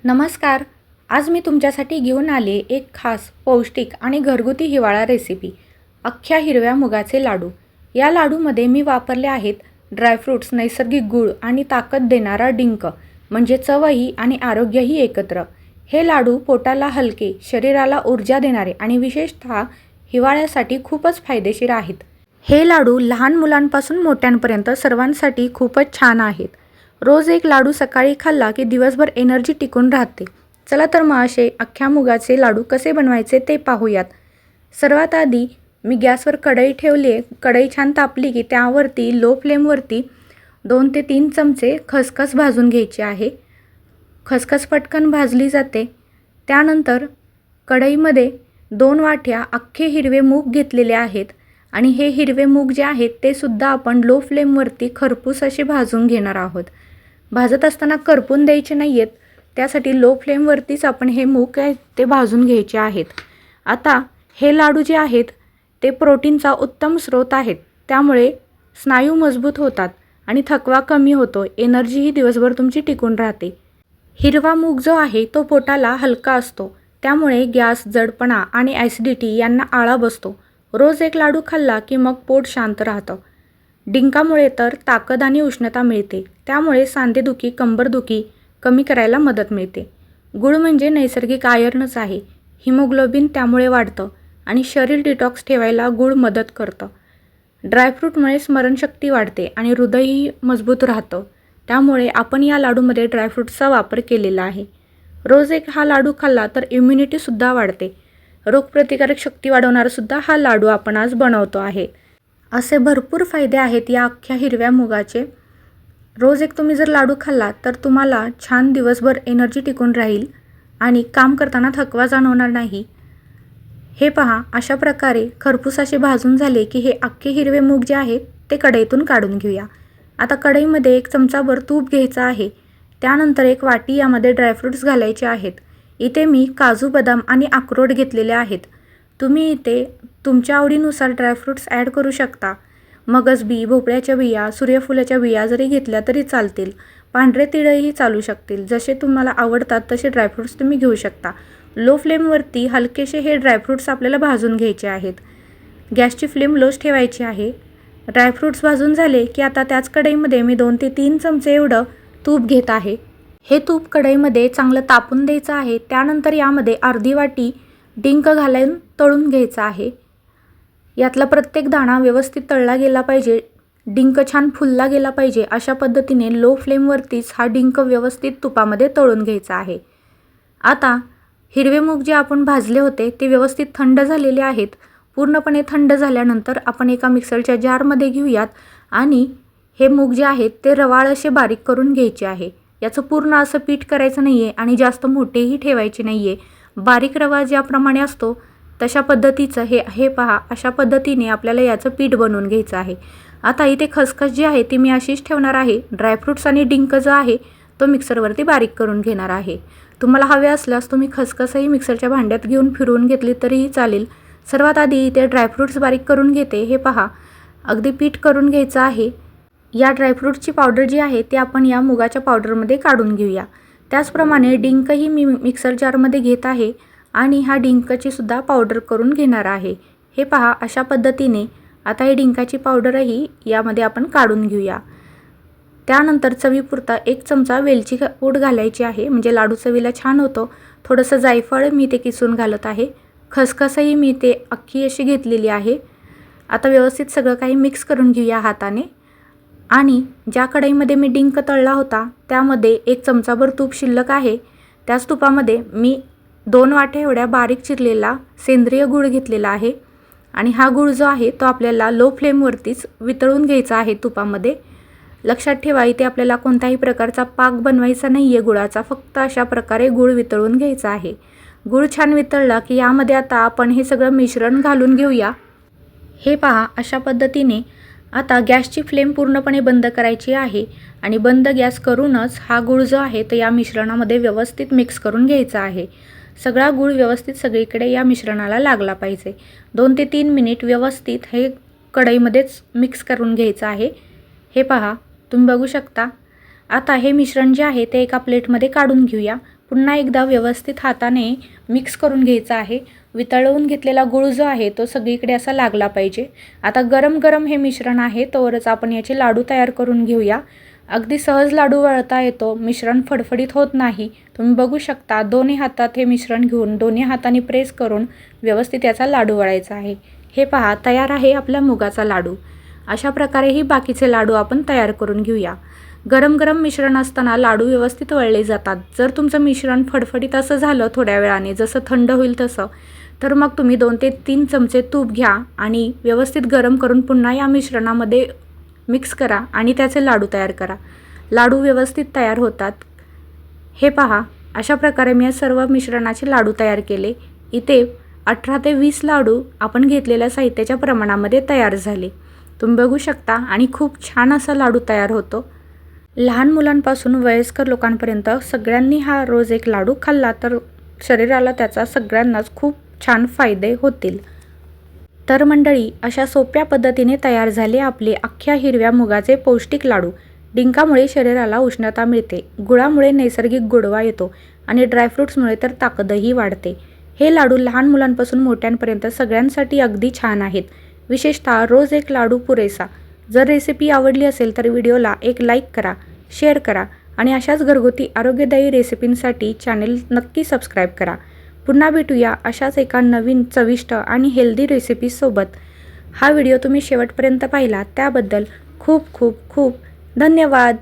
नमस्कार. आज मी तुमच्यासाठी घेऊन आले एक खास पौष्टिक आणि घरगुती हिवाळा रेसिपी, अख्ख्या हिरव्या मुगाचे लाडू. या लाडूमध्ये मी वापरले आहेत ड्रायफ्रूट्स, नैसर्गिक गूळ आणि ताकद देणारा डिंक, म्हणजे चवही आणि आरोग्यही एकत्र. हे लाडू पोटाला हलके, शरीराला ऊर्जा देणारे आणि विशेषतः हिवाळ्यासाठी खूपच फायदेशीर आहेत. हे लाडू लहान मुलांपासून मोठ्यांपर्यंत सर्वांसाठी खूपच छान आहेत. रोज एक लाडू सकाळी खाल्ला की दिवसभर एनर्जी टिकून राहते. चला तर मग असे अख्ख्या मुगाचे लाडू कसे बनवायचे ते पाहूयात. सर्वात आधी मी गॅसवर कढई ठेवली आहे. कढई छान तापली की त्यावरती लो फ्लेमवरती 2 ते 3 चमचे खसखस भाजून घ्यायची आहे. खसखस पटकन भाजली जाते. त्यानंतर कढईमध्ये 2 वाट्या अख्खे हिरवे मूग घेतलेले आहेत आणि हे हिरवे मूग जे आहेत ते सुद्धा आपण लो फ्लेमवरती खरपूस असे भाजून घेणार आहोत. भाजत असताना करपून द्यायचे नाही आहेत, त्यासाठी लो फ्लेमवरतीच आपण हे मूग ते भाजून घ्यायचे आहेत. आता हे लाडू जे आहेत ते प्रोटीनचा उत्तम स्रोत आहेत, त्यामुळे स्नायू मजबूत होतात आणि थकवा कमी होतो. एनर्जीही दिवसभर तुमची टिकून राहते. हिरवा मूग जो आहे तो पोटाला हलका असतो, त्यामुळे गॅस, जडपणा आणि ॲसिडिटी यांना आळा बसतो. रोज एक लाडू खाल्ला की मग पोट शांत राहतं. डिंकामुळे तर ताकद आणि उष्णता मिळते, त्यामुळे सांधेदुखी, कंबरदुखी कमी करायला मदत मिळते. गूळ म्हणजे नैसर्गिक आयर्नच आहे. हिमोग्लोबिन त्यामुळे वाढतं आणि शरीर डिटॉक्स ठेवायला गूळ मदत करतं. ड्रायफ्रूटमुळे स्मरणशक्ती वाढते आणि हृदयही मजबूत राहतं, त्यामुळे आपण या लाडूमध्ये ड्रायफ्रूटचा वापर केलेला आहे. रोज एक हा लाडू खाल्ला तर इम्युनिटीसुद्धा वाढते. रोगप्रतिकारक शक्ती वाढवणारासुद्धा हा लाडू आपण आज बनवतो आहे. असे भरपूर फायदे आहेत या अख्ख्या हिरव्या मुगाचे. रोज एक तुम्ही जर लाडू खाल्ला तर तुम्हाला छान दिवसभर एनर्जी टिकून राहील आणि काम करताना थकवा जाणवणार नाही. हे पहा, अशा प्रकारे खरपूस असे भाजून झाले की हे अख्खे हिरवे मूग जे आहेत ते कढईतून काढून घेऊया. आता कढईमध्ये 1 चमचाभर तूप घ्यायचं आहे. त्यानंतर 1 वाटी यामध्ये ड्रायफ्रूट्स घालायचे आहेत. इथे मी काजू, बदाम आणि अक्रोड घेतलेले आहेत. तुम्ही इथे तुमच्या आवडीनुसार ड्रायफ्रूट्स ॲड करू शकता. मगज बी, भोपळ्याच्या बिया, सूर्यफुलाच्या बिया जरी घेतल्या तरी चालतील. पांढरे तिळही चालू शकतील. जसे तुम्हाला आवडतात तसे ड्रायफ्रूट्स तुम्ही घेऊ शकता. लो फ्लेमवरती हलकेसे हे ड्रायफ्रूट्स आपल्याला भाजून घ्यायचे आहेत. गॅसची फ्लेम लोच ठेवायची आहे. ड्रायफ्रूट्स भाजून झाले की आता त्याच कढईमध्ये मी 2 ते 3 चमचे एवढं तूप घेत आहे. हे तूप कढईमध्ये चांगलं तापून द्यायचं आहे. त्यानंतर यामध्ये अर्धी वाटी डिंक घालून तळून घ्यायचा आहे. यातला प्रत्येक दाणा व्यवस्थित तळला गेला पाहिजे. डिंक छान फुलला गेला पाहिजे. अशा पद्धतीने लो फ्लेमवरतीच हा डिंक व्यवस्थित तुपामध्ये तळून घ्यायचा आहे. आता हिरवे मूग जे आपण भाजले होते ते व्यवस्थित थंड झालेले आहेत. पूर्णपणे थंड झाल्यानंतर आपण एका मिक्सरच्या जारमध्ये घेऊयात आणि हे मूग जे आहेत ते रवाळ असे बारीक करून घ्यायचे आहे. याचं पूर्ण असं पीठ करायचं नाही आहे आणि जास्त मोठेही ठेवायचे नाही आहे. बारीक रवा ज्याप्रमाणे असतो तशा पद्धतीचं हे पहा, अशा पद्धतीने आपल्याला याचं पीठ बनवून घ्यायचं आहे. आता इथे खसखस जी आहे ती मी अशीच ठेवणार आहे. ड्रायफ्रूट्स आणि डिंक जो आहे तो मिक्सरवरती बारीक करून घेणार आहे. तुम्हाला हवे असल्यास तुम्ही खसखसही मिक्सरच्या भांड्यात घेऊन फिरवून घेतली तरीही चालेल. सर्वात आधी इथे ड्रायफ्रूट्स बारीक करून घेते. हे पहा, अगदी पीठ करून घ्यायचं आहे. या ड्रायफ्रूटची पावडर जी आहे ती आपण या मुगाच्या पावडरमध्ये काढून घेऊया. त्याचप्रमाणे डिंकही मी मिक्सर जारमध्ये घेत आहे आणि ह्या डिंकची सुद्धा पावडर करून घेणार आहे. हे पहा, अशा पद्धतीने आता ही डिंकाची पावडरही यामध्ये आपण काढून घेऊया. त्यानंतर चवीपुरता 1 चमचा वेलची पूड घालायची आहे, म्हणजे लाडू चवीला छान होतो. थोडंसं जायफळ मी ते किसून घालत आहे. खसखसही मी ते अख्खी अशी घेतलेली आहे. आता व्यवस्थित सगळं काही मिक्स करून घेऊया हाताने. आणि ज्या कढईमध्ये मी डिंक तळला होता त्यामध्ये 1 चमचाभर तूप शिल्लक आहे. त्याच तुपामध्ये मी 2 वाट्या एवढ्या बारीक चिरलेला सेंद्रिय गूळ घेतलेला आहे आणि हा गूळ जो आहे तो आपल्याला लो फ्लेमवरतीच वितळून घ्यायचा आहे तुपामध्ये. लक्षात ठेवा, इथे आपल्याला कोणत्याही प्रकारचा पाक बनवायचा नाही आहे गुळाचा, फक्त अशा प्रकारे गूळ वितळून घ्यायचा आहे. गूळ छान वितळला की यामध्ये आता आपण हे सगळं मिश्रण घालून घेऊया. हे पहा, अशा पद्धतीने आता गॅसची फ्लेम पूर्णपणे बंद करायची आहे आणि बंद गॅस करूनच हा गूळ जो आहे तो या मिश्रणामध्ये व्यवस्थित मिक्स करून घ्यायचा आहे. सगळा गूळ व्यवस्थित सगळीकडे या मिश्रणाला लागला पाहिजे. 2 ते 3 मिनिट व्यवस्थित हे कढईमध्येच मिक्स करून घ्यायचं आहे. हे पहा, तुम्ही बघू शकता. आता हे मिश्रण जे आहे ते एका प्लेटमध्ये काढून घेऊया. पुन्हा एकदा व्यवस्थित हाताने मिक्स करून घ्यायचा आहे. वितळवून घेतलेला गूळ जो आहे तो सगळीकडे असा लागला पाहिजे. आता गरम गरम हे मिश्रण आहे तोवरच आपण याचे लाडू तयार करून घेऊया. अगदी सहज लाडू वळता येतो, मिश्रण फडफडीत होत नाही. तुम्ही बघू शकता दोन्ही हातात हे मिश्रण घेऊन दोन्ही हातांनी प्रेस करून व्यवस्थित याचा लाडू वळायचा आहे. हे पहा, तयार आहे आपला मुगाचा लाडू. अशा प्रकारेही बाकीचे लाडू आपण तयार करून घेऊया. गरम गरम मिश्रण असताना लाडू व्यवस्थित वळले जातात. जर तुमचं मिश्रण फडफडीत असं झालं थोड्या वेळाने, जसं थंड होईल तसं, तर मग तुम्ही 2 ते 3 चमचे तूप घ्या आणि व्यवस्थित गरम करून पुन्हा या मिश्रणामध्ये मिक्स करा आणि त्याचे लाडू तयार करा. लाडू व्यवस्थित तयार होतात. हे पहा, अशा प्रकारे मी सर्व मिश्रणाचे लाडू तयार केले. इथे 18 ते 20 लाडू आपण घेतलेल्या साहित्याच्या प्रमाणामध्ये तयार झाले. तुम्ही बघू शकता आणि खूप छान असा लाडू तयार होतो. लहान मुलांपासून वयस्कर लोकांपर्यंत सगळ्यांनी हा रोज एक लाडू खाल्ला तर शरीराला त्याचा सगळ्यांनाच खूप छान फायदे होतील. तर मंडळी, अशा सोप्या पद्धतीने तयार झाले आपले अख्ख्या हिरव्या मुगाचे पौष्टिक लाडू. डिंकामुळे शरीराला उष्णता मिळते, गुळामुळे नैसर्गिक गोडवा येतो आणि ड्रायफ्रूट्समुळे तर ताकदही वाढते. हे लाडू लहान मुलांपासून मोठ्यांपर्यंत सगळ्यांसाठी अगदी छान आहेत. विशेषतः रोज एक लाडू पुरेसा. जर रेसिपी आवडली असेल तर व्हिडिओला एक लाईक करा, शेअर करा आणि अशाच घरगुती आरोग्यदायी रेसिपींसाठी चॅनेल नक्की सबस्क्राईब करा. पुन्हा भेटूया अशाच एका नवीन चविष्ट आणि हेल्दी रेसिपीसोबत. हा व्हिडिओ तुम्ही शेवटपर्यंत पाहिला त्याबद्दल खूप खूप खूप धन्यवाद.